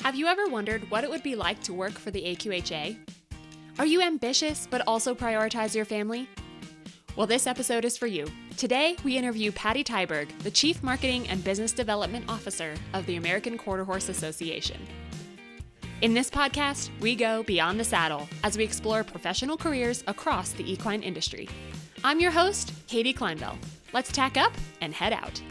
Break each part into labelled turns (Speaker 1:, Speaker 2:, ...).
Speaker 1: Have you ever wondered what it would be like to work for the AQHA? Are you ambitious but also prioritize your family? Well, this episode is for you. Today, we interview Patty Tiberg, the Chief Marketing and Business Development Officer of the American Quarter Horse Association. In this podcast, we go beyond the saddle as we explore professional careers across the equine industry. I'm your host, Katie Kleinbell. Let's tack up and head out.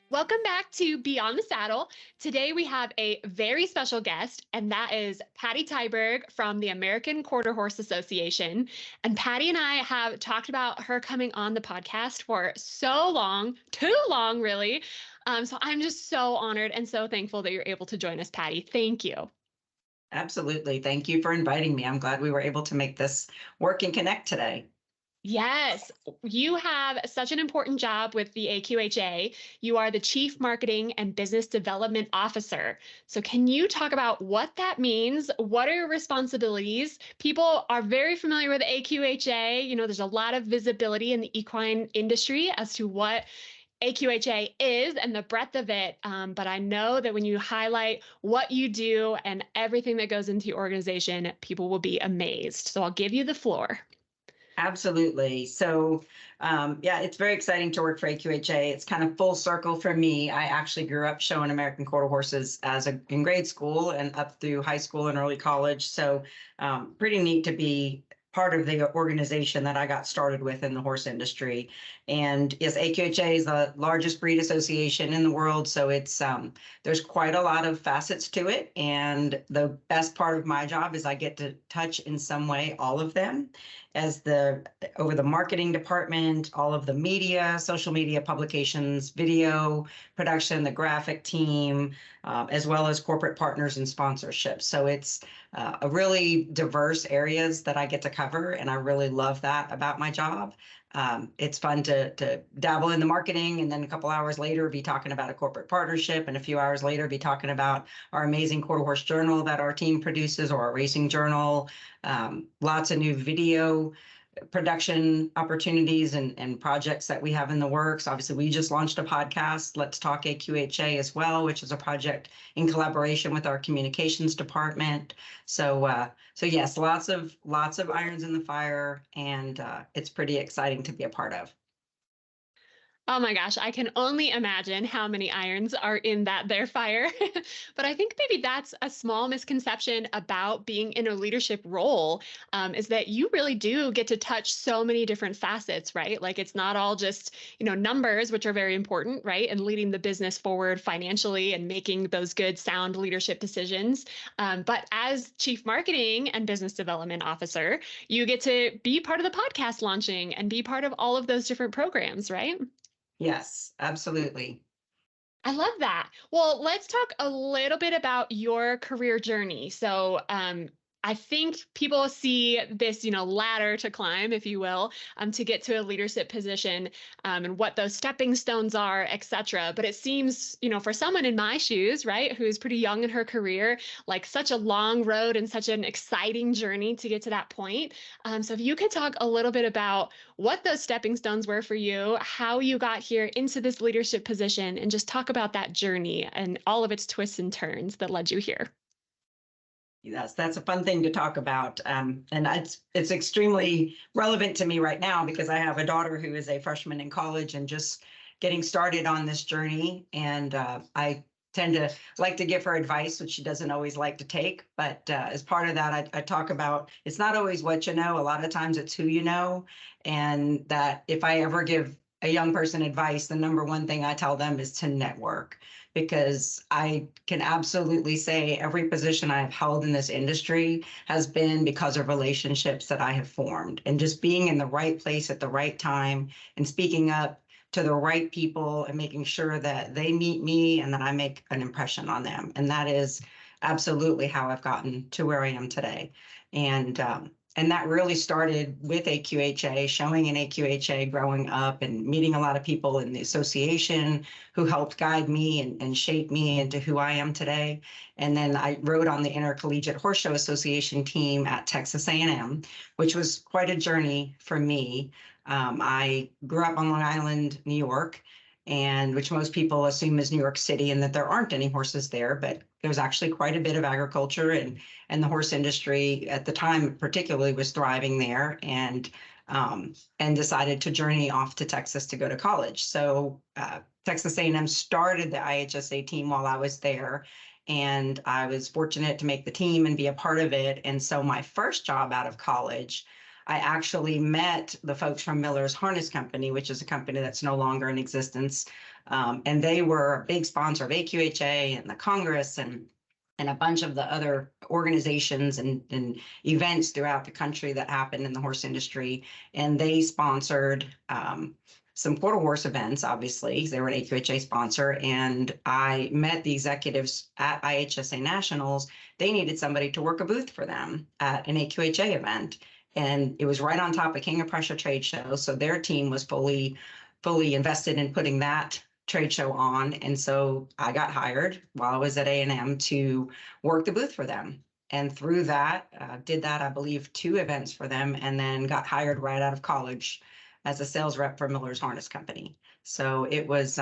Speaker 1: Welcome back to Beyond the Saddle. Today we have a very special guest, and that is Patty Tiberg from the American Quarter Horse Association. And Patty and I have talked about her coming on the podcast for so long, too long, really. So I'm just so honored and so thankful that you're able to join us, Patty. Thank you.
Speaker 2: Absolutely. Thank you for inviting me. I'm glad we were able to make this work and connect today.
Speaker 1: Yes, you have such an important job with the AQHA. You are the Chief Marketing and Business Development Officer. So can you talk about what that means? What are your responsibilities? People are very familiar with AQHA. There's a lot of visibility in the equine industry as to what AQHA is and the breadth of it. But I know that when you highlight what you do and everything that goes into your organization, people will be amazed. So I'll give you the floor.
Speaker 2: Absolutely. So, it's very exciting to work for AQHA. It's kind of full circle for me. I actually grew up showing American quarter horses in grade school and up through high school and early college. So, pretty neat to be part of the organization that I got started with in the horse industry. And yes, AQHA is the largest breed association in the world. So there's quite a lot of facets to it. And the best part of my job is I get to touch in some way all of them over the marketing department, all of the media, social media publications, video production, the graphic team, as well as corporate partners and sponsorships. So it's a really diverse areas that I get to cover, and I really love that about my job. It's fun to dabble in the marketing, and then a couple hours later be talking about a corporate partnership, and a few hours later be talking about our amazing quarter horse journal that our team produces, or our racing journal. Lots of new video production opportunities and projects that we have in the works. Obviously, we just launched a podcast, Let's Talk AQHA, as well, which is a project in collaboration with our communications department. So yes, lots of irons in the fire, and it's pretty exciting to be a part of.
Speaker 1: Oh my gosh, I can only imagine how many irons are in their fire. But I think maybe that's a small misconception about being in a leadership role, is that you really do get to touch so many different facets, right? Like it's not all just, numbers, which are very important, right? And leading the business forward financially and making those good, sound leadership decisions. But as Chief Marketing and Business Development Officer, you get to be part of the podcast launching and be part of all of those different programs, right?
Speaker 2: Yes, absolutely.
Speaker 1: I love that. Well, let's talk a little bit about your career journey. So, I think people see this, ladder to climb, if you will, to get to a leadership position, and what those stepping stones are, et cetera. But it seems, for someone in my shoes, right, who's pretty young in her career, like such a long road and such an exciting journey to get to that point. So if you could talk a little bit about what those stepping stones were for you, how you got here into this leadership position, and just talk about that journey and all of its twists and turns that led you here.
Speaker 2: Yes, that's a fun thing to talk about. And it's extremely relevant to me right now because I have a daughter who is a freshman in college and just getting started on this journey. And I tend to like to give her advice, which she doesn't always like to take. But as part of that, I talk about it's not always what you know. A lot of times it's who you know. And that if I ever give a young person advice, the number one thing I tell them is to network, because I can absolutely say every position I've held in this industry has been because of relationships that I have formed, and just being in the right place at the right time and speaking up to the right people and making sure that they meet me and that I make an impression on them. And that is absolutely how I've gotten to where I am today. And that really started with AQHA, showing in AQHA growing up and meeting a lot of people in the association who helped guide me and shape me into who I am today. And then I rode on the Intercollegiate Horse Show Association team at Texas A&M, which was quite a journey for me. I grew up on Long Island, New York, and which most people assume is New York City and that there aren't any horses there, but there's actually quite a bit of agriculture, and the horse industry at the time particularly was thriving there, and decided to journey off to Texas to go to college. So Texas A&M started the IHSA team while I was there, and I was fortunate to make the team and be a part of it. And so my first job out of college, I actually met the folks from Miller's Harness Company, which is a company that's no longer in existence. And they were a big sponsor of AQHA and the Congress and a bunch of the other organizations and events throughout the country that happened in the horse industry. And they sponsored some quarter horse events, obviously. They were an AQHA sponsor. And I met the executives at IHSA Nationals. They needed somebody to work a booth for them at an AQHA event. And it was right on top of King of Prussia trade show. So their team was fully invested in putting that trade show on. And so I got hired while I was at A&M to work the booth for them. And through that, did that, I believe, 2 events for them, and then got hired right out of college as a sales rep for Miller's Harness Company. So it was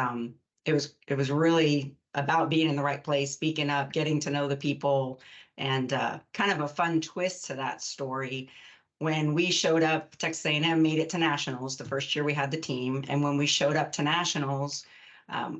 Speaker 2: really about being in the right place, speaking up, getting to know the people, and kind of a fun twist to that story. When we showed up, Texas A&M made it to nationals the first year we had the team. And when we showed up to nationals,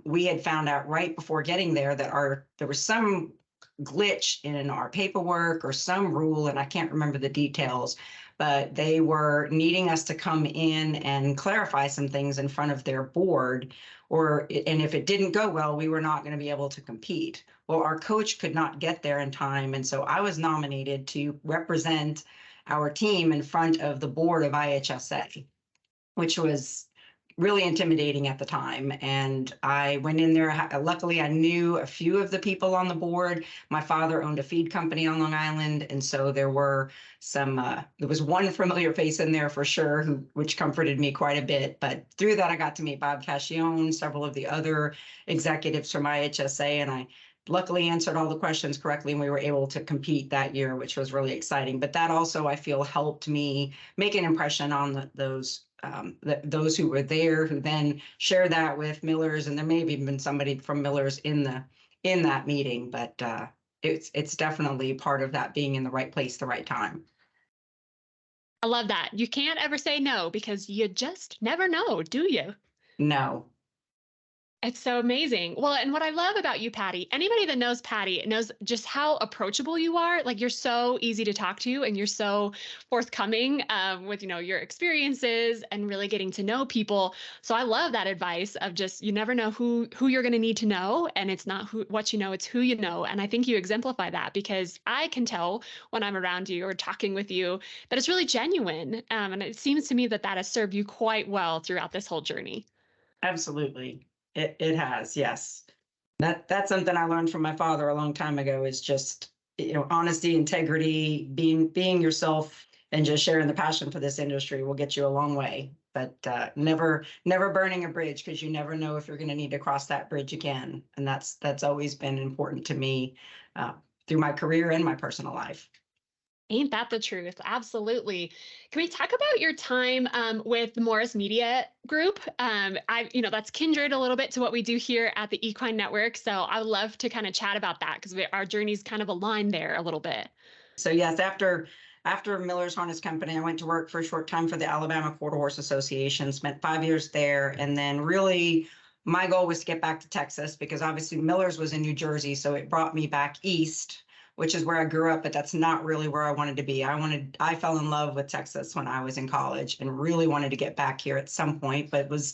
Speaker 2: we had found out right before getting there that there was some glitch in our paperwork or some rule, and I can't remember the details, but they were needing us to come in and clarify some things in front of their board, and if it didn't go well, we were not going to be able to compete. Well, our coach could not get there in time, and so I was nominated to represent our team in front of the board of IHSA, which was really intimidating at the time. And I went in there. Luckily, I knew a few of the people on the board. My father owned a feed company on Long Island. And so there was one familiar face in there for sure, which comforted me quite a bit. But through that, I got to meet Bob Cascione, several of the other executives from IHSA, and I luckily answered all the questions correctly, and we were able to compete that year, which was really exciting. But that also, I feel, helped me make an impression on those who were there, who then shared that with Miller's, and there may have even been somebody from Miller's in that meeting. But it's definitely part of that, being in the right place, the right time.
Speaker 1: I love that. You can't ever say no, because you just never know, do you?
Speaker 2: No.
Speaker 1: It's so amazing. Well, and what I love about you, Patty, anybody that knows Patty knows just how approachable you are. Like, you're so easy to talk to, and you're so forthcoming with, your experiences and really getting to know people. So I love that advice of just, you never know who you're going to need to know. And it's not what you know, it's who you know. And I think you exemplify that, because I can tell when I'm around you or talking with you that it's really genuine. And it seems to me that has served you quite well throughout this whole journey.
Speaker 2: Absolutely. It has, yes. That's something I learned from my father a long time ago, is just, honesty, integrity, being yourself, and just sharing the passion for this industry will get you a long way. But never burning a bridge, because you never know if you're going to need to cross that bridge again. And that's always been important to me through my career and my personal life.
Speaker 1: Ain't that the truth? Absolutely. Can we talk about your time with the Morris Media Group? That's kindred a little bit to what we do here at the Equine Network. So I would love to kind of chat about that, because our journeys kind of align there a little bit.
Speaker 2: So yes, after Miller's Harness Company, I went to work for a short time for the Alabama Quarter Horse Association, spent 5 years there. And then really my goal was to get back to Texas, because obviously Miller's was in New Jersey. So it brought me back east, which is where I grew up, but that's not really where I wanted to be. I fell in love with Texas when I was in college, and really wanted to get back here at some point, but was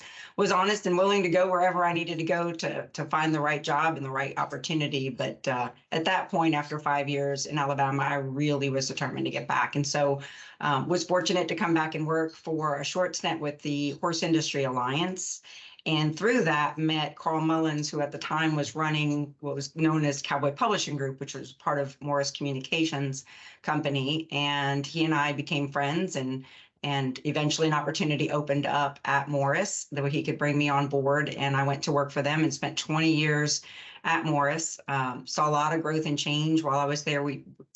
Speaker 2: honest and willing to go wherever I needed to go to find the right job and the right opportunity. But at that point, after 5 years in Alabama, I really was determined to get back. And so was fortunate to come back and work for a short stint with the Horse Industry Alliance. And through that, met Carl Mullins, who at the time was running what was known as Cowboy Publishing Group, which was part of Morris Communications Company. And he and I became friends, and eventually an opportunity opened up at Morris that he could bring me on board. And I went to work for them and spent 20 years at Morris. Saw a lot of growth and change while I was there.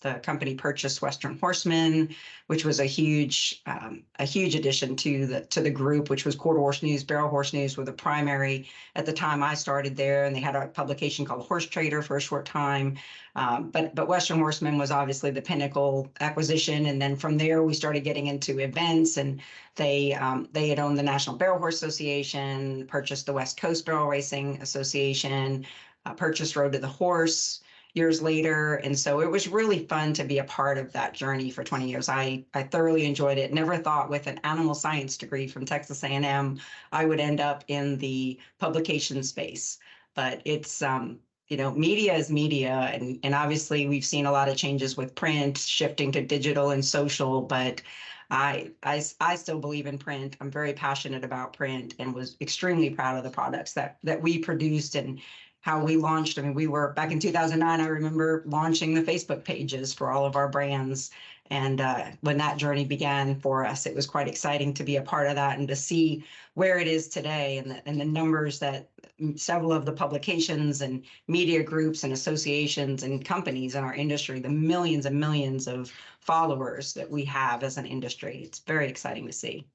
Speaker 2: The company purchased Western Horseman, which was a huge addition to the group, which was quarter horse news, barrel horse news were the primary at the time I started there, and they had a publication called Horse Trader for a short time. But Western Horseman was obviously the pinnacle acquisition, and then from there we started getting into events, and they had owned the National Barrel Horse Association, purchased the West Coast Barrel Racing Association, purchased Road to the Horse years later. And so it was really fun to be a part of that journey for 20 years. I thoroughly enjoyed it. Never thought with an animal science degree from Texas A&M, I would end up in the publication space. But it's, media is media. And obviously we've seen a lot of changes with print, shifting to digital and social, but I still believe in print. I'm very passionate about print and was extremely proud of the products that we produced and how we launched. I mean, we were back in 2009, I remember launching the Facebook pages for all of our brands. And when that journey began for us, it was quite exciting to be a part of that and to see where it is today and the numbers that several of the publications and media groups and associations and companies in our industry, the millions and millions of followers that we have as an industry. It's very exciting to see.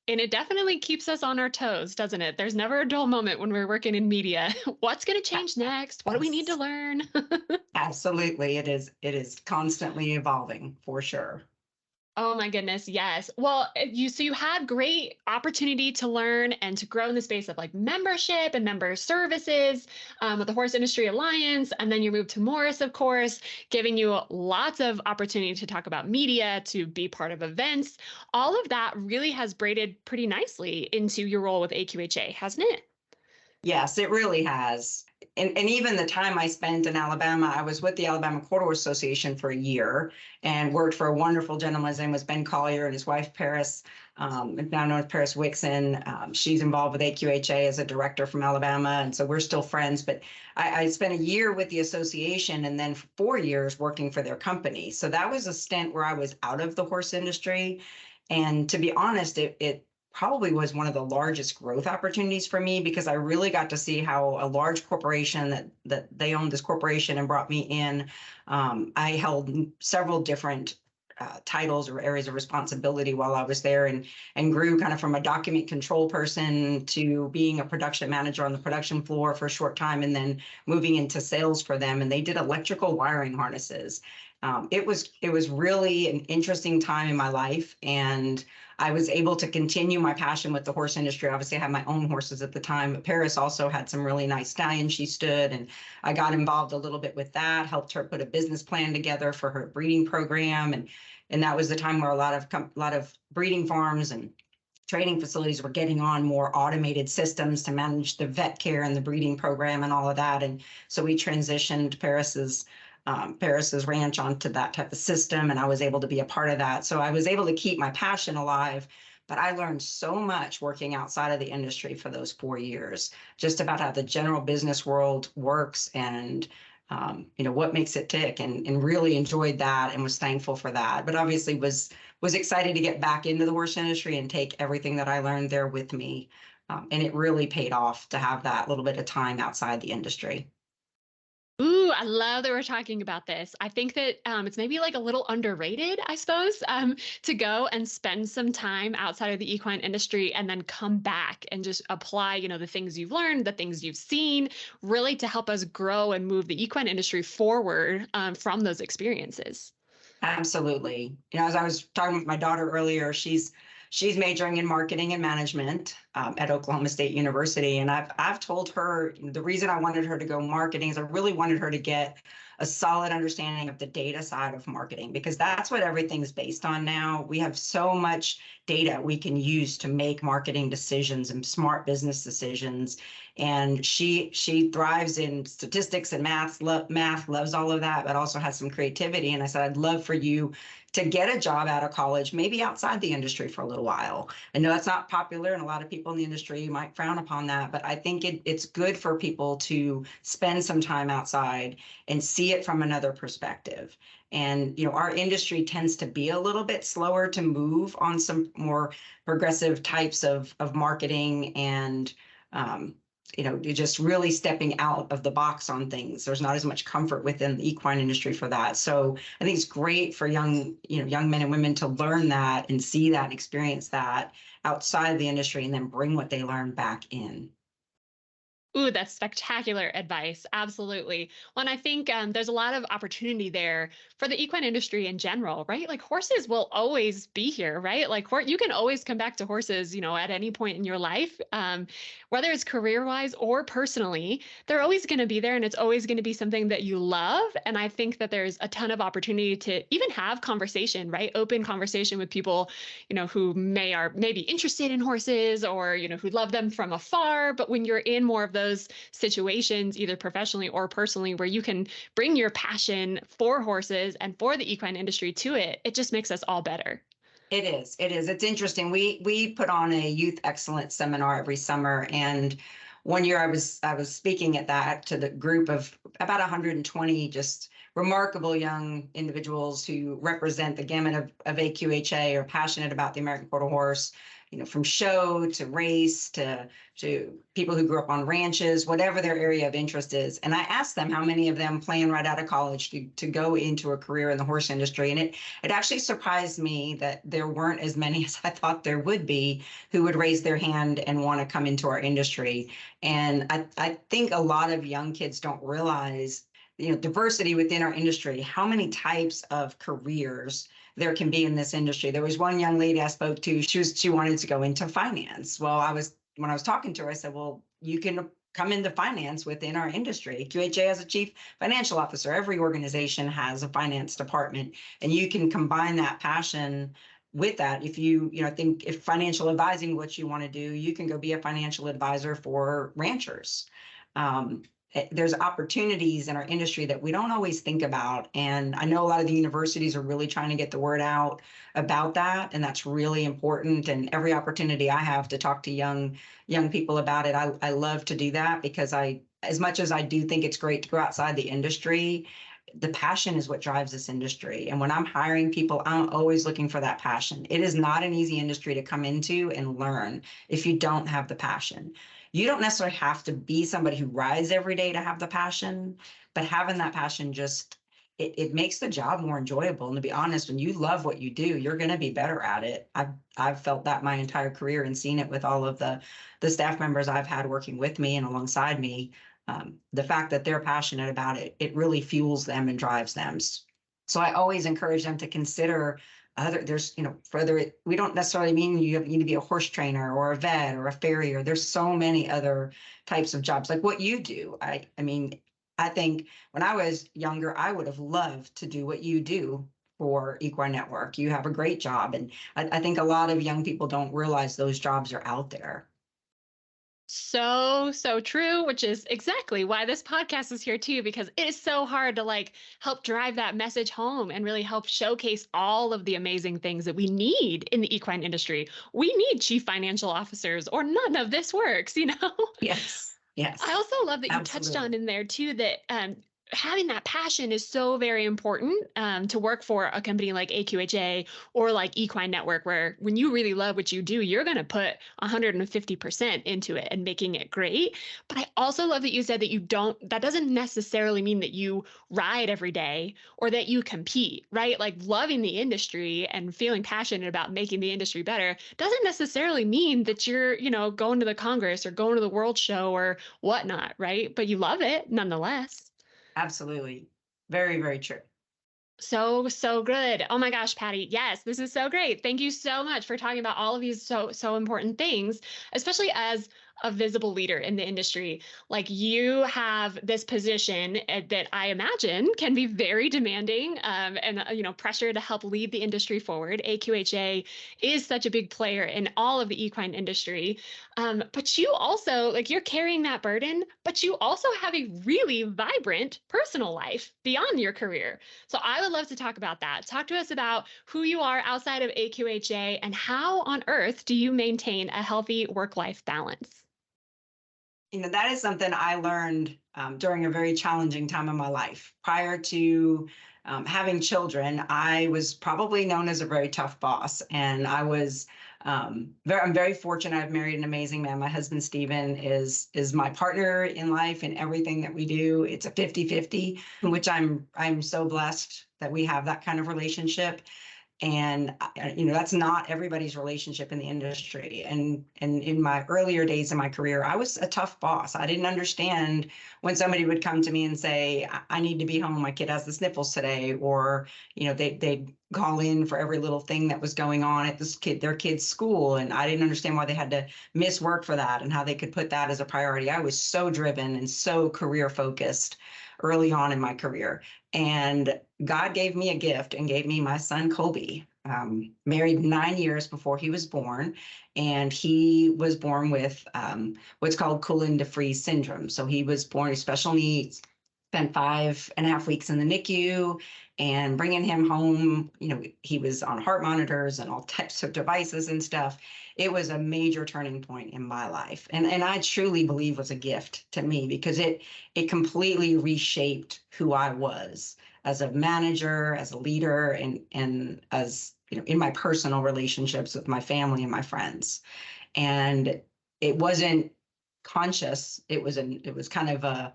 Speaker 1: And it definitely keeps us on our toes, doesn't it? There's never a dull moment when we're working in media. What's going to change next? What do we need to learn?
Speaker 2: Absolutely. It is constantly evolving for sure.
Speaker 1: Oh my goodness, yes. Well, so you had great opportunity to learn and to grow in the space of like membership and member services with the Horse Industry Alliance, and then you moved to Morris, of course, giving you lots of opportunity to talk about media, to be part of events. All of that really has braided pretty nicely into your role with AQHA, hasn't it?
Speaker 2: Yes, it really has. And even the time I spent in Alabama, I was with the Alabama Quarter Horse Association for a year and worked for a wonderful gentleman. His name was Ben Collier, and his wife, Paris, now known as Paris Wixon. She's involved with AQHA as a director from Alabama. And so we're still friends. But I spent a year with the association and then 4 years working for their company. So that was a stint where I was out of the horse industry. And to be honest, it probably was one of the largest growth opportunities for me because I really got to see how a large corporation that they owned this corporation and brought me in. I held several different titles or areas of responsibility while I was there and grew kind of from a document control person to being a production manager on the production floor for a short time and then moving into sales for them. And they did electrical wiring harnesses. It was really an interesting time in my life, and I was able to continue my passion with the horse industry. Obviously, I had my own horses at the time, but Paris also had some really nice stallions she stood, and I got involved a little bit with that, helped her put a business plan together for her breeding program, and that was the time where a lot of breeding farms and training facilities were getting on more automated systems to manage the vet care and the breeding program and all of that, and so we transitioned Paris's ranch onto that type of system, and I was able to be a part of that. So I was able to keep my passion alive, but I learned so much working outside of the industry for those 4 years, just about how the general business world works and what makes it tick, and really enjoyed that and was thankful for that. But obviously was excited to get back into the horse industry and take everything that I learned there with me. And it really paid off to have that little bit of time outside the industry.
Speaker 1: Ooh, I love that we're talking about this. I think that it's maybe like a little underrated, I suppose, to go and spend some time outside of the equine industry and then come back and just apply, the things you've learned, the things you've seen, really to help us grow and move the equine industry forward from those experiences.
Speaker 2: Absolutely. As I was talking with my daughter earlier, she's majoring in marketing and management at Oklahoma State University, and I've told her the reason I wanted her to go marketing is I really wanted her to get a solid understanding of the data side of marketing, because that's what everything's based on now. We have so much data we can use to make marketing decisions and smart business decisions. And she thrives in statistics and math, loves all of that, but also has some creativity. And I said, I'd love for you to get a job out of college, maybe outside the industry for a little while. I know that's not popular, and a lot of people in the industry might frown upon that, but I think it's good for people to spend some time outside and see it from another perspective. And, our industry tends to be a little bit slower to move on some more progressive types of marketing and you're just really stepping out of the box on things. There's not as much comfort within the equine industry for that. So I think it's great for young men and women to learn that and see that and experience that outside of the industry and then bring what they learn back in.
Speaker 1: Ooh, that's spectacular advice. Absolutely. Well, and I think there's a lot of opportunity there for the equine industry in general, right? Like horses will always be here, right? Like you can always come back to horses, at any point in your life, whether it's career-wise or personally. They're always going to be there, and it's always going to be something that you love. And I think that there's a ton of opportunity to even have conversation, right? Open conversation with people, who may be interested in horses, or who love them from afar. But when you're in more of those situations, either professionally or personally, where you can bring your passion for horses and for the equine industry to it, it just makes us all better.
Speaker 2: It is. It is. It's interesting. We put on a youth excellence seminar every summer, and one year I was speaking at that to the group of about 120 just remarkable young individuals who represent the gamut of AQHA, are passionate about the American Quarter Horse, from show to race to people who grew up on ranches, whatever their area of interest is. And I asked them how many of them plan right out of college to go into a career in the horse industry. And it actually surprised me that there weren't as many as I thought there would be who would raise their hand and want to come into our industry. And I think a lot of young kids don't realize, diversity within our industry, how many types of careers there can be in this industry. There was one young lady I spoke to, she wanted to go into finance. Well, when I was talking to her, I said, well, you can come into finance within our industry. QHA has a chief financial officer. Every organization has a finance department, and you can combine that passion with that. If I think if financial advising what you want to do, you can go be a financial advisor for ranchers. There's opportunities in our industry that we don't always think about. And I know a lot of the universities are really trying to get the word out about that. And that's really important. And every opportunity I have to talk to young people about it, I love to do that, because as much as I do think it's great to go outside the industry, the passion is what drives this industry. And when I'm hiring people, I'm always looking for that passion. It is not an easy industry to come into and learn if you don't have the passion. You don't necessarily have to be somebody who rides every day to have the passion, but having that passion it makes the job more enjoyable. And to be honest, when you love what you do, you're going to be better at it. I've felt that my entire career and seen it with all of the staff members I've had working with me and alongside me. The fact that they're passionate about it, it really fuels them and drives them. So I always encourage them to consider we don't necessarily mean you need to be a horse trainer or a vet or a farrier. There's so many other types of jobs like what you do. I mean, I think when I was younger, I would have loved to do what you do for Equine Network. You have a great job. And I think a lot of young people don't realize those jobs are out there.
Speaker 1: So true, which is exactly why this podcast is here too, because it is so hard to help drive that message home and really help showcase all of the amazing things that we need in the equine industry. We need chief financial officers, or none of this works,
Speaker 2: Yes. Yes.
Speaker 1: I also love that you touched on in there too that having that passion is so very important to work for a company like AQHA or like Equine Network, where when you really love what you do, you're going to put 150% into it and making it great. But I also love that you said that that doesn't necessarily mean that you ride every day or that you compete, right? Like loving the industry and feeling passionate about making the industry better doesn't necessarily mean that you're, going to the Congress or going to the World Show or whatnot, right? But you love it nonetheless.
Speaker 2: Absolutely. Very, very true.
Speaker 1: So good. Oh my gosh, Patty. Yes, this is so great. Thank you so much for talking about all of these so important things, especially as a visible leader in the industry. Like you have this position that I imagine can be very demanding and pressure to help lead the industry forward. AQHA is such a big player in all of the equine industry. But you also, you're carrying that burden, but you also have a really vibrant personal life beyond your career. So I would love to talk about that. Talk to us about who you are outside of AQHA and how on earth do you maintain a healthy work-life balance?
Speaker 2: That is something I learned during a very challenging time in my life. Prior to having children, I was probably known as a very tough boss. And I'm very fortunate. I've married an amazing man. My husband, Stephen, is my partner in life and everything that we do. It's a 50-50, which I'm so blessed that we have that kind of relationship. And that's not everybody's relationship in the industry. And in my earlier days of my career, I was a tough boss. I didn't understand when somebody would come to me and say, I need to be home, my kid has the sniffles today, or they'd call in for every little thing that was going on at their kid's school, and I didn't understand why they had to miss work for that and how they could put that as a priority. I was so driven and so career focused early on in my career. And God gave me a gift and gave me my son, Colby, married 9 years before he was born. And he was born with what's called Coulind-de-Vries syndrome. So he was born with special needs, spent 5.5 weeks in the NICU, and bringing him home, he was on heart monitors and all types of devices and stuff. It was a major turning point in my life. And I truly believe was a gift to me, because it completely reshaped who I was as a manager, as a leader, and as, in my personal relationships with my family and my friends. And it wasn't conscious. It was kind of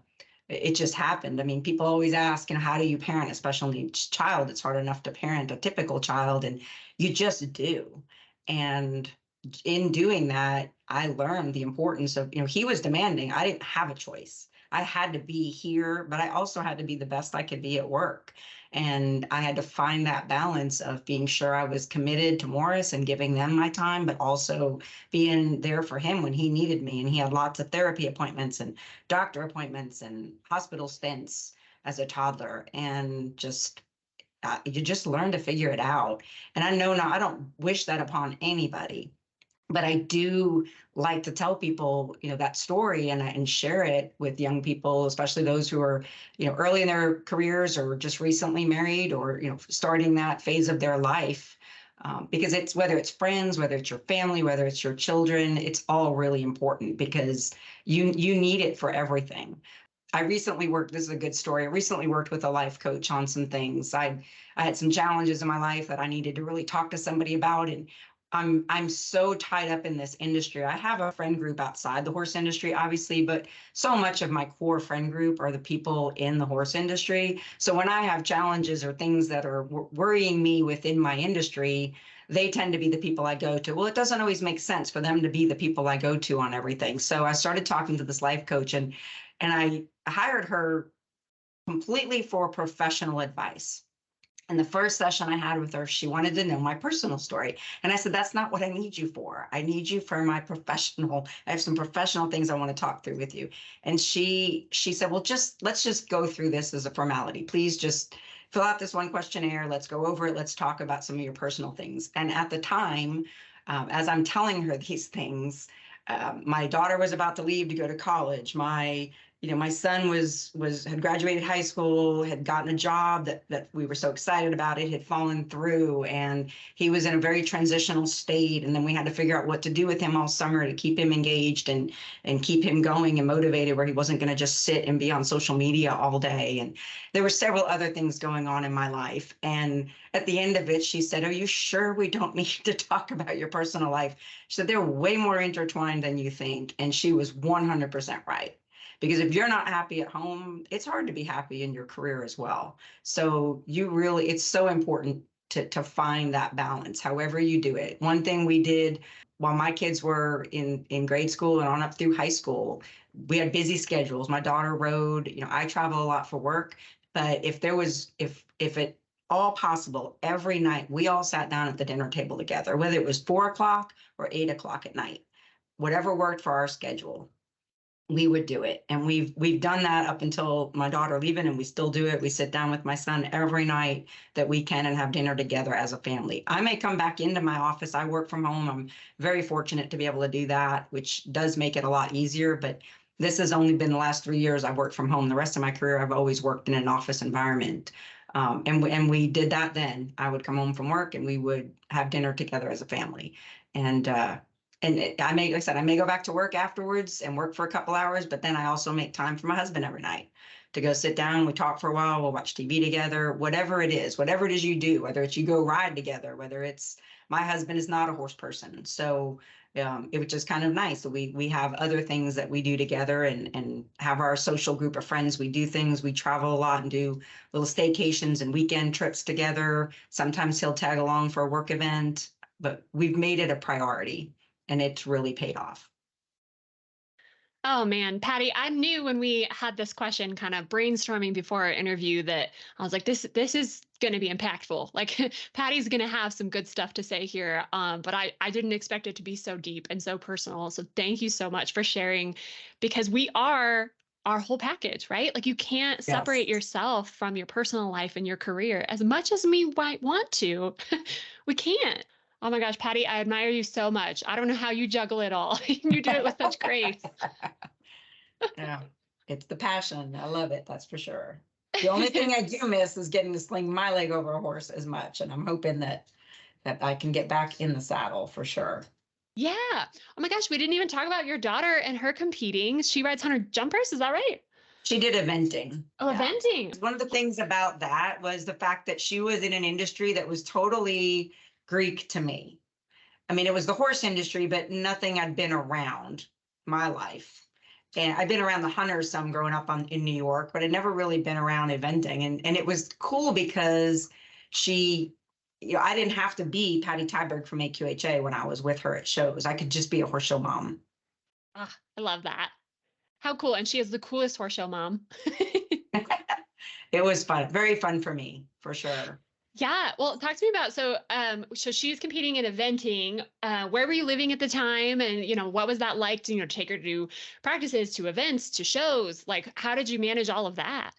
Speaker 2: it just happened. I mean, people always ask, how do you parent a special needs child? It's hard enough to parent a typical child, and you just do. And in doing that, I learned the importance of, he was demanding. I didn't have a choice. I had to be here, but I also had to be the best I could be at work. And I had to find that balance of being sure I was committed to Morris and giving them my time, but also being there for him when he needed me. And he had lots of therapy appointments and doctor appointments and hospital stints as a toddler. And you just learn to figure it out. And I know now I don't wish that upon anybody, but I do like to tell people, that story and share it with young people, especially those who are, early in their careers or just recently married, or, starting that phase of their life. Because it's, whether it's friends, whether it's your family, whether it's your children, it's all really important, because you need it for everything. This is a good story. I recently worked with a life coach on some things. I had some challenges in my life that I needed to really talk to somebody about. And I'm so tied up in this industry. I have a friend group outside the horse industry, obviously, but so much of my core friend group are the people in the horse industry. So when I have challenges or things that are worrying me within my industry, they tend to be the people I go to. Well, it doesn't always make sense for them to be the people I go to on everything. So I started talking to this life coach, and I hired her completely for professional advice. And the first session I had with her, she wanted to know my personal story. And I said, that's not what I need you for. I need you for my professional. I have some professional things I want to talk through with you. And she said, well, let's just go through this as a formality. Please just fill out this one questionnaire. Let's go over it. Let's talk about some of your personal things. And at the time, as I'm telling her these things, my daughter was about to leave to go to college. My son had graduated high school, had gotten a job that we were so excited about. It had fallen through, and he was in a very transitional state. And then we had to figure out what to do with him all summer to keep him engaged and keep him going and motivated, where he wasn't going to just sit and be on social media all day. And there were several other things going on in my life. And at the end of it, she said, are you sure we don't need to talk about your personal life? She said, they're way more intertwined than you think. And she was 100% right. Because if you're not happy at home, it's hard to be happy in your career as well. So it's so important to find that balance, however you do it. One thing we did while my kids were in grade school and on up through high school, we had busy schedules. My daughter rode, I travel a lot for work, but if it all possible, every night we all sat down at the dinner table together, whether it was 4 o'clock or 8 o'clock at night, whatever worked for our schedule, we would do it. And we've done that up until my daughter leaving, and we still do it. We sit down with my son every night that we can and have dinner together as a family. I may come back into my office. I work from home. I'm very fortunate to be able to do that, which does make it a lot easier. But this has only been the last 3 years I've worked from home. The rest of my career, I've always worked in an office environment. And we did that then. I would come home from work and we would have dinner together as a family. I may go back to work afterwards and work for a couple hours, but then I also make time for my husband every night. to go sit down. We talk for a while. We'll watch TV together, whatever it is you do, whether it's you go ride together, whether it's my husband is not a horse person. So it was just kind of nice. We have other things that we do together and have our social group of friends. We do things, we travel a lot and do little staycations and weekend trips together. Sometimes he'll tag along for a work event, but we've made it a priority and it's really paid off.
Speaker 1: Oh man, Patty, I knew when we had this question kind of brainstorming before our interview that I was like, this is going to be impactful. Like Patty's going to have some good stuff to say here. But I didn't expect it to be so deep and so personal. So thank you so much for sharing, because we are our whole package, right? Like you can't
Speaker 2: Yes.
Speaker 1: separate yourself from your personal life and your career as much as we might want to. We can't. Oh my gosh, Patty, I admire you so much. I don't know how you juggle it all. You do it with such grace.
Speaker 2: Yeah, it's the passion. I love it. That's for sure. The only thing I do miss is getting to sling my leg over a horse as much. And I'm hoping that I can get back in the saddle for sure.
Speaker 1: Yeah. Oh my gosh, we didn't even talk about your daughter and her competing. She rides 100 jumpers, is that right?
Speaker 2: She did eventing.
Speaker 1: Oh,
Speaker 2: Yeah.
Speaker 1: eventing.
Speaker 2: One of the things about that was the fact that she was in an industry that was totally Greek to me. I mean, it was the horse industry, but nothing I'd been around my life. And I've been around the hunters some growing up in New York, but I'd never really been around eventing. And it was cool because she, I didn't have to be Patty Tiberg from AQHA when I was with her at shows. I could just be a horse show mom.
Speaker 1: Ah, I love that. How cool. And she is the coolest horse show mom.
Speaker 2: It was fun, very fun for me, for sure.
Speaker 1: Yeah. Well, talk to me about so she's competing in eventing. Where were you living at the time? And what was that like to, take her to practices, to events, to shows? Like, how did you manage all of that?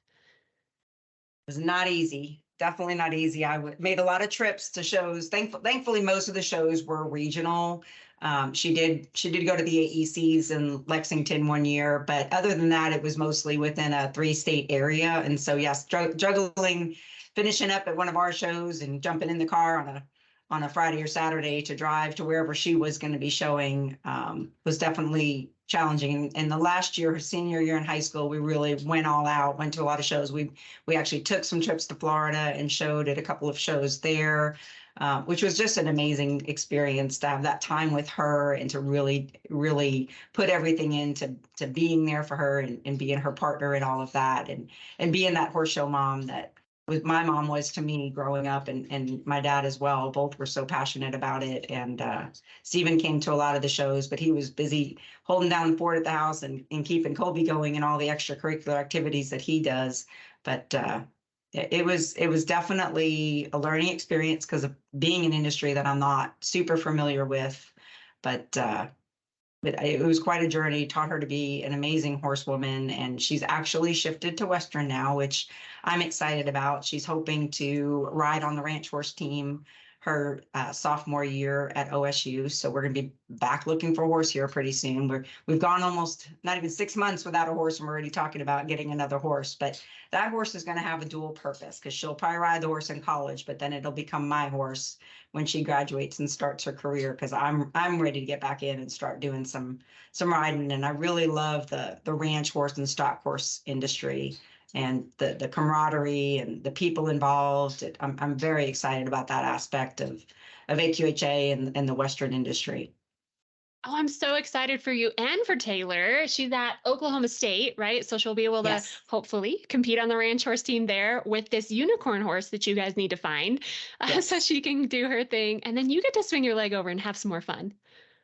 Speaker 2: Was not easy. Definitely not easy. Made a lot of trips to shows. Thankfully, most of the shows were regional. She did go to the AECs in Lexington one year, but other than that, it was mostly within a 3-state area. And so, yes, juggling, finishing up at one of our shows and jumping in the car on a Friday or Saturday to drive to wherever she was going to be showing was definitely challenging. And the last year, her senior year in high school, we really went all out, went to a lot of shows. We actually took some trips to Florida and showed at a couple of shows there, which was just an amazing experience to have that time with her and to really, really put everything into being there for her and being her partner and all of that and being that horse show mom that my mom was to me growing up and my dad as well. Both were so passionate about it. And Stephen came to a lot of the shows, but he was busy holding down the fort at the house and keeping Colby going and all the extracurricular activities that he does. But it was definitely a learning experience because of being an industry that I'm not super familiar with. But it was quite a journey. Taught her to be an amazing horsewoman, and she's actually shifted to Western now, which I'm excited about. She's hoping to ride on the ranch horse team her sophomore year at OSU. So we're going to be back looking for a horse here pretty soon. We've gone almost not even 6 months without a horse, and we're already talking about getting another horse. But that horse is going to have a dual purpose because she'll probably ride the horse in college, but then it'll become my horse when she graduates and starts her career, because I'm ready to get back in and start doing some riding. And I really love the ranch horse and stock horse industry and the camaraderie and the people involved. I'm very excited about that aspect of AQHA and the Western industry.
Speaker 1: Oh, I'm so excited for you and for Taylor. She's at Oklahoma State, right? So she'll be able to
Speaker 2: Yes.
Speaker 1: hopefully compete on the ranch horse team there with this unicorn horse that you guys need to find, so
Speaker 2: Yes.
Speaker 1: she can do her thing. And then you get to swing your leg over and have some more fun.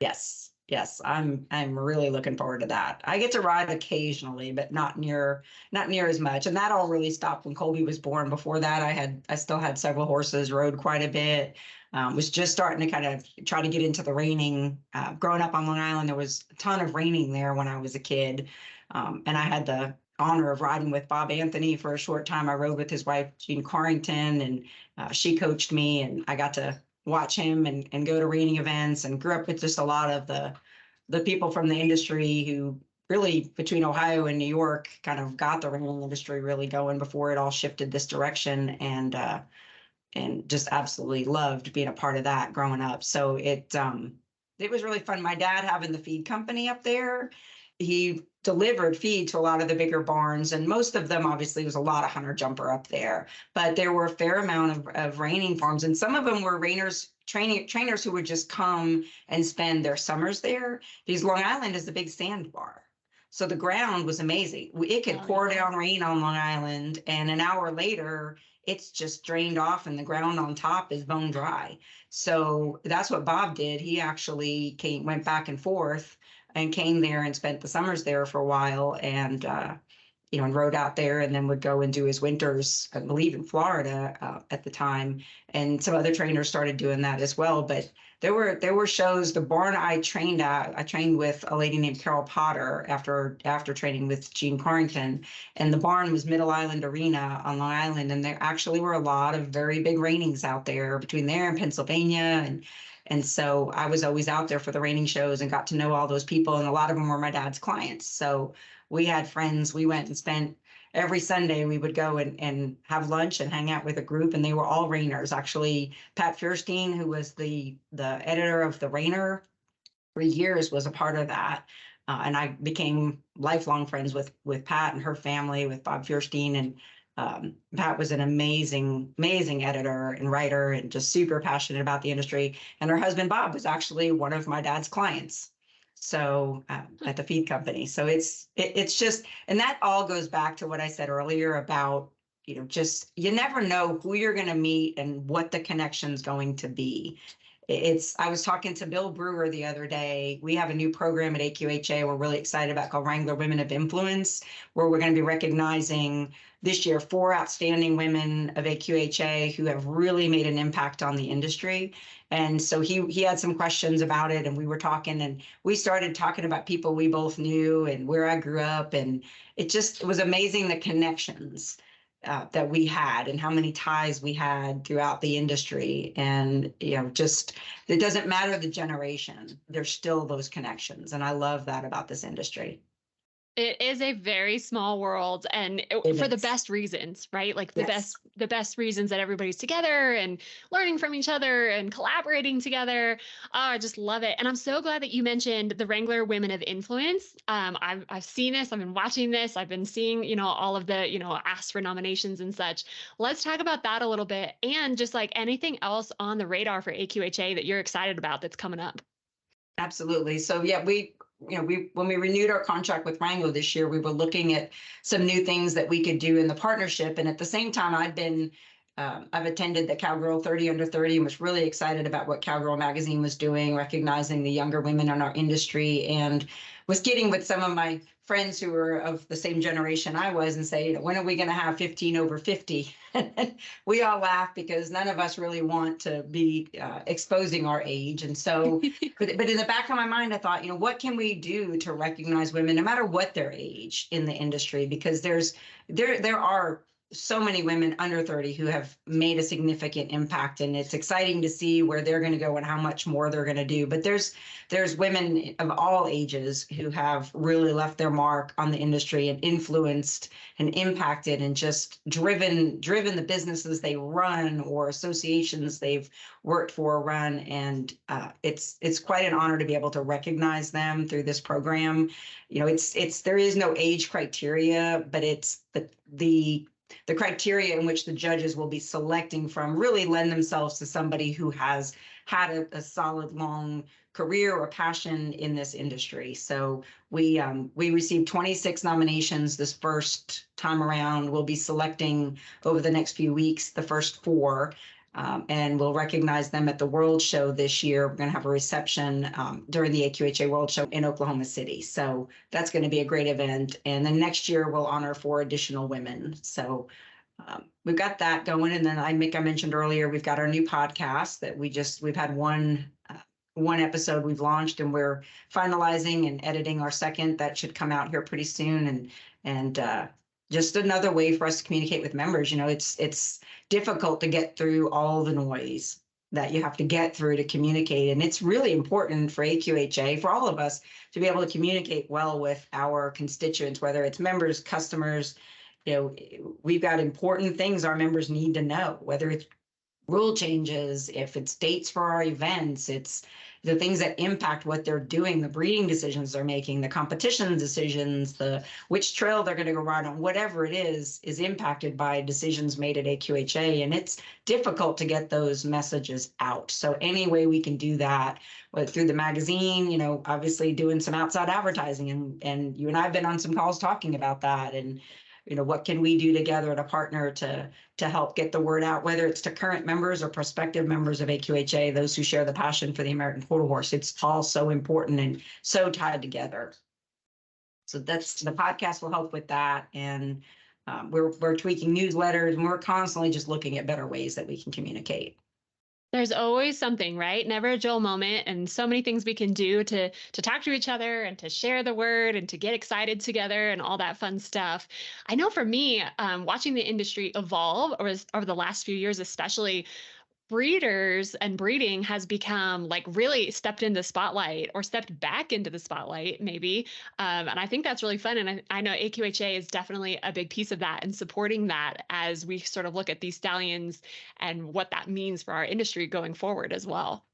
Speaker 2: Yes. Yes. I'm really looking forward to that. I get to ride occasionally, but not near as much. And that all really stopped when Colby was born. Before that, I still had several horses, rode quite a bit. Was just starting to kind of try to get into the reining. Growing up on Long Island, there was a ton of reining there when I was a kid. And I had the honor of riding with Bob Anthony for a short time. I rode with his wife, Jean Carrington, and she coached me, and I got to watch him and go to reining events and grew up with just a lot of the people from the industry who really between Ohio and New York kind of got the reining industry really going before it all shifted this direction and just absolutely loved being a part of that growing up. So it was really fun. My dad having the feed company up there he delivered feed to a lot of the bigger barns, and most of them obviously was a lot of hunter jumper up there, but there were a fair amount of reining farms, and some of them were trainers who would just come and spend their summers there, because Long Island is a big sandbar. So the ground was amazing. It could
Speaker 1: Oh,
Speaker 2: pour
Speaker 1: yeah.
Speaker 2: down rain on Long Island, and an hour later, it's just drained off, and the ground on top is bone dry. So that's what Bob did. He actually went back and forth and came there and spent the summers there for a while, and and rode out there, and then would go and do his winters, I believe, in Florida at the time. And some other trainers started doing that as well. But there were shows. The barn I trained at, I trained with a lady named Carol Potter after training with Gene Corrington, and the barn was Middle Island Arena on Long Island, and there actually were a lot of very big reignings out there between there and Pennsylvania, and so I was always out there for the reining shows and got to know all those people, and a lot of them were my dad's clients. So we had friends. We went and spent every Sunday. We would go and have lunch and hang out with a group, and they were all reiners. Actually, Pat Fierstein, who was the editor of the Rainer for years, was a part of that. And I became lifelong friends with Pat and her family, with Bob Fierstein. And Pat was an amazing editor and writer, and just super passionate about the industry. And her husband, Bob, was actually one of my dad's clients. So at the feed company. So it's just, and that all goes back to what I said earlier about, just, you never know who you're going to meet and what the connection's going to be. I was talking to Bill Brewer the other day. We have a new program at AQHA we're really excited about, called Wrangler Women of Influence, where we're going to be recognizing this year 4 outstanding women of AQHA who have really made an impact on the industry. And so he had some questions about it, and we were talking, and we started talking about people we both knew and where I grew up, and it was amazing, the connections that we had and how many ties we had throughout the industry. And, just, it doesn't matter the generation, there's still those connections. And I love that about this industry.
Speaker 1: It is a very small world, and for the best reasons, right? Like the best reasons that everybody's together and learning from each other and collaborating together. Oh, I just love it. And I'm so glad that you mentioned the Wrangler Women of Influence. I've seen this, I've been watching this, I've been seeing, all of the, asks for nominations and such. Let's talk about that a little bit, and just like anything else on the radar for AQHA that you're excited about that's coming up.
Speaker 2: Absolutely. So yeah, when we renewed our contract with Wrangler this year, we were looking at some new things that we could do in the partnership. And at the same time, I've attended the Cowgirl 30 Under 30 and was really excited about what Cowgirl Magazine was doing, recognizing the younger women in our industry, and was getting with some of my friends who were of the same generation I was and say, when are we going to have 15 over 50? And we all laugh because none of us really want to be exposing our age. And so, but in the back of my mind, I thought, what can we do to recognize women, no matter what their age, in the industry? Because there are so many women under 30 who have made a significant impact, and it's exciting to see where they're going to go and how much more they're going to do. But there's women of all ages who have really left their mark on the industry and influenced and impacted and just driven the businesses they run or associations they've worked for or run. And it's quite an honor to be able to recognize them through this program. There is no age criteria, but it's the criteria in which the judges will be selecting from really lend themselves to somebody who has had a solid, long career or passion in this industry. So we received 26 nominations this first time around. We'll be selecting over the next few weeks the first 4. And we'll recognize them at the World Show this year. We're going to have a reception during the AQHA World Show in Oklahoma City. So that's going to be a great event. And then next year we'll honor 4 additional women. So we've got that going. And then I mentioned earlier, we've got our new podcast that we've had one episode we've launched, and we're finalizing and editing our second. That should come out here pretty soon. And just another way for us to communicate with members. It's difficult to get through all the noise that you have to get through to communicate. And it's really important for AQHA, for all of us, to be able to communicate well with our constituents, whether it's members, customers. We've got important things our members need to know, whether it's rule changes, if it's dates for our events, it's the things that impact what they're doing, the breeding decisions they're making, the competition decisions, the which trail they're going to go ride on, whatever it is impacted by decisions made at AQHA. And it's difficult to get those messages out. So any way we can do that, whether through the magazine, obviously doing some outside advertising, and you and I have been on some calls talking about that, and what can we do together to partner to help get the word out, whether it's to current members or prospective members of AQHA, those who share the passion for the American Quarter Horse. It's all so important and so tied together. So that's the podcast will help with that, and we're tweaking newsletters, and we're constantly just looking at better ways that we can communicate.
Speaker 1: There's always something, right? Never a dull moment, and so many things we can do to talk to each other and to share the word and to get excited together and all that fun stuff. I know for me, watching the industry evolve over the last few years, especially, breeders and breeding has become like really stepped into the spotlight or stepped back into the spotlight maybe. And I think that's really fun. And I know AQHA is definitely a big piece of that and supporting that as we sort of look at these stallions and what that means for our industry going forward as well.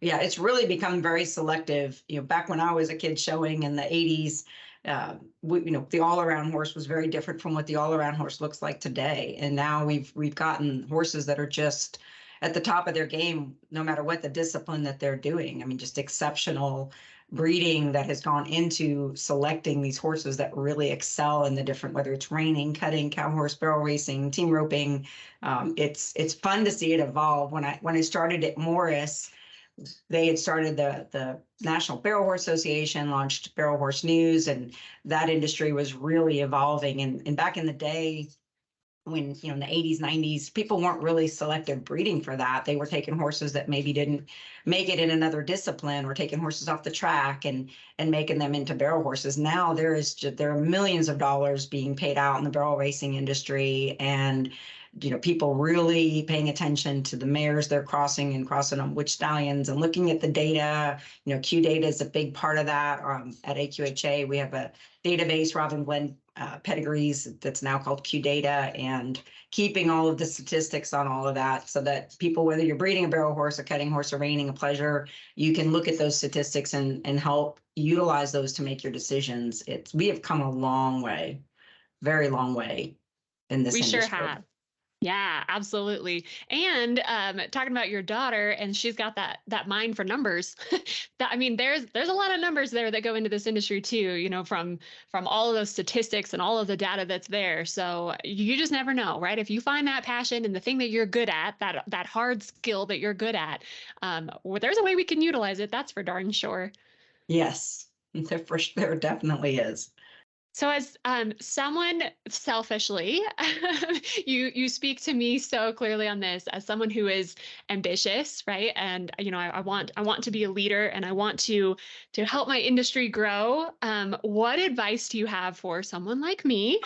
Speaker 2: Yeah, it's really become very selective. Back when I was a kid showing in the 80s, the all-around horse was very different from what the all-around horse looks like today. And now we've gotten horses that are just at the top of their game, no matter what the discipline that they're doing. I mean, just exceptional breeding that has gone into selecting these horses that really excel in the different, whether it's reining, cutting, cow horse, barrel racing, team roping. It's fun to see it evolve. When I started at Morris, they had started the National Barrel Horse Association, launched Barrel Horse News, and that industry was really evolving. And back in the day, when, in the 80s, 90s, people weren't really selective breeding for that. They were taking horses that maybe didn't make it in another discipline, or taking horses off the track and making them into barrel horses. Now there are millions of dollars being paid out in the barrel racing industry, and people really paying attention to the mares they're crossing and crossing them, which stallions, and looking at the data. Q data is a big part of that. At AQHA, we have a database, Robin Glenn pedigrees, that's now called Q data, and keeping all of the statistics on all of that, so that people, whether you're breeding a barrel horse, a cutting horse, or reining a pleasure, you can look at those statistics and help utilize those to make your decisions. We have come a long way, very long way in this industry.
Speaker 1: We sure have. Yeah, absolutely. And talking about your daughter, and she's got that mind for numbers. There's a lot of numbers there that go into this industry too. From all of those statistics and all of the data that's there. So you just never know, right? If you find that passion and the thing that you're good at, that hard skill that you're good at, there's a way we can utilize it. That's for darn sure.
Speaker 2: Yes, there definitely is.
Speaker 1: So as someone selfishly, you speak to me so clearly on this as someone who is ambitious, right? And I want to be a leader, and I want to help my industry grow. What advice do you have for someone like me,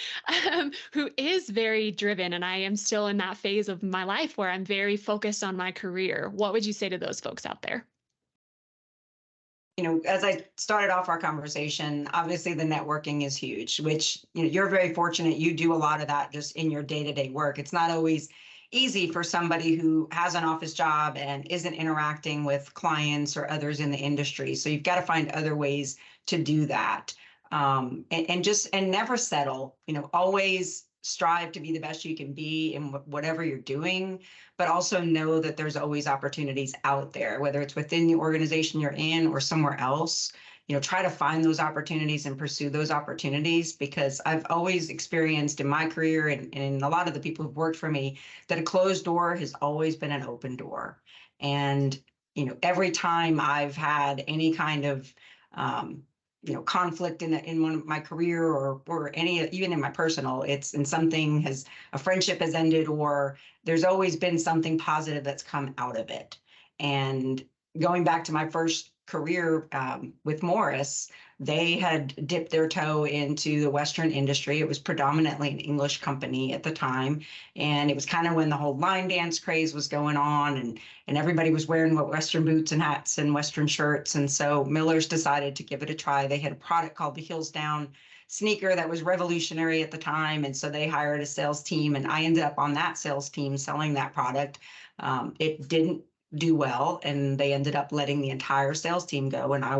Speaker 1: who is very driven, and I am still in that phase of my life where I'm very focused on my career? What would you say to those folks out there?
Speaker 2: As I started off our conversation, obviously the networking is huge, which, you're very fortunate. You do a lot of that just in your day-to-day work. It's not always easy for somebody who has an office job and isn't interacting with clients or others in the industry. So you've got to find other ways to do that. And never settle, always strive to be the best you can be in whatever you're doing, but also know that there's always opportunities out there, whether it's within the organization you're in or somewhere else. Try to find those opportunities and pursue those opportunities, because I've always experienced in my career and a lot of the people who've worked for me that a closed door has always been an open door. And, every time I've had any kind of, conflict in one of my career or any, even in my personal, a friendship has ended, or there's always been something positive that's come out of it. And going back to my first career with Morris, they had dipped their toe into the Western industry. It was predominantly an English company at the time. And it was kind of when the whole line dance craze was going on, and everybody was wearing Western boots and hats and Western shirts. And so Miller's decided to give it a try. They had a product called the Heels Down sneaker that was revolutionary at the time. And so they hired a sales team, and I ended up on that sales team selling that product. It didn't do well, and they ended up letting the entire sales team go. And I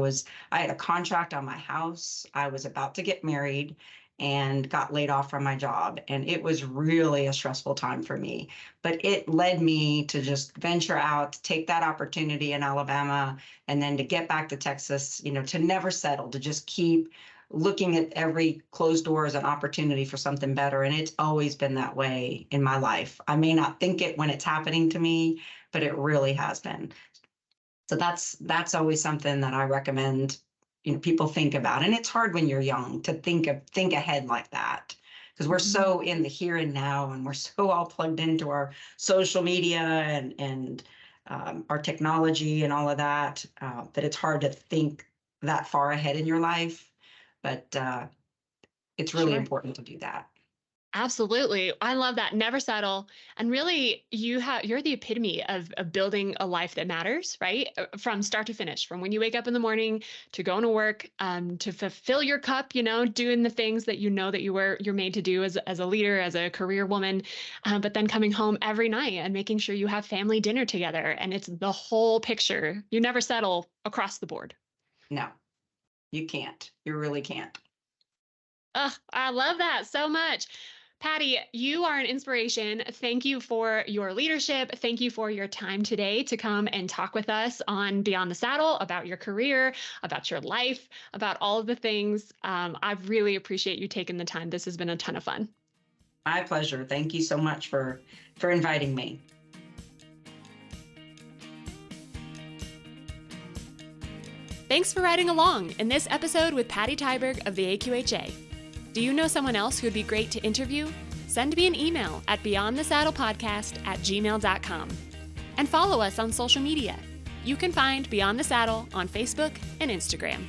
Speaker 2: had a contract on my house. I was about to get married and got laid off from my job. And it was really a stressful time for me. But it led me to just venture out, take that opportunity in Alabama, and then to get back to Texas, to never settle, to just keep looking at every closed door as an opportunity for something better. And it's always been that way in my life. I may not think it when it's happening to me, but it really has been. So that's always something that I recommend, people think about. And it's hard when you're young to think ahead like that, because we're so in the here and now, and we're so all plugged into our social media and our technology and all of that, that it's hard to think that far ahead in your life. But it's really
Speaker 1: Sure.
Speaker 2: important to do that.
Speaker 1: Absolutely. I love that. Never settle. And really, you're the epitome of building a life that matters, right? From start to finish, from when you wake up in the morning to going to work, to fulfill your cup, doing the things that that you're made to do as a leader, as a career woman, but then coming home every night and making sure you have family dinner together. And it's the whole picture. You never settle across the board.
Speaker 2: No, you can't. You really can't.
Speaker 1: I love that so much. Patty, you are an inspiration. Thank you for your leadership. Thank you for your time today to come and talk with us on Beyond the Saddle about your career, about your life, about all of the things. I really appreciate you taking the time. This has been a ton of fun.
Speaker 2: My pleasure. Thank you so much for inviting me.
Speaker 1: Thanks for riding along in this episode with Patty Tiberg of the AQHA. Do you know someone else who would be great to interview? Send me an email at beyondthesaddlepodcast@gmail.com and follow us on social media. You can find Beyond the Saddle on Facebook and Instagram.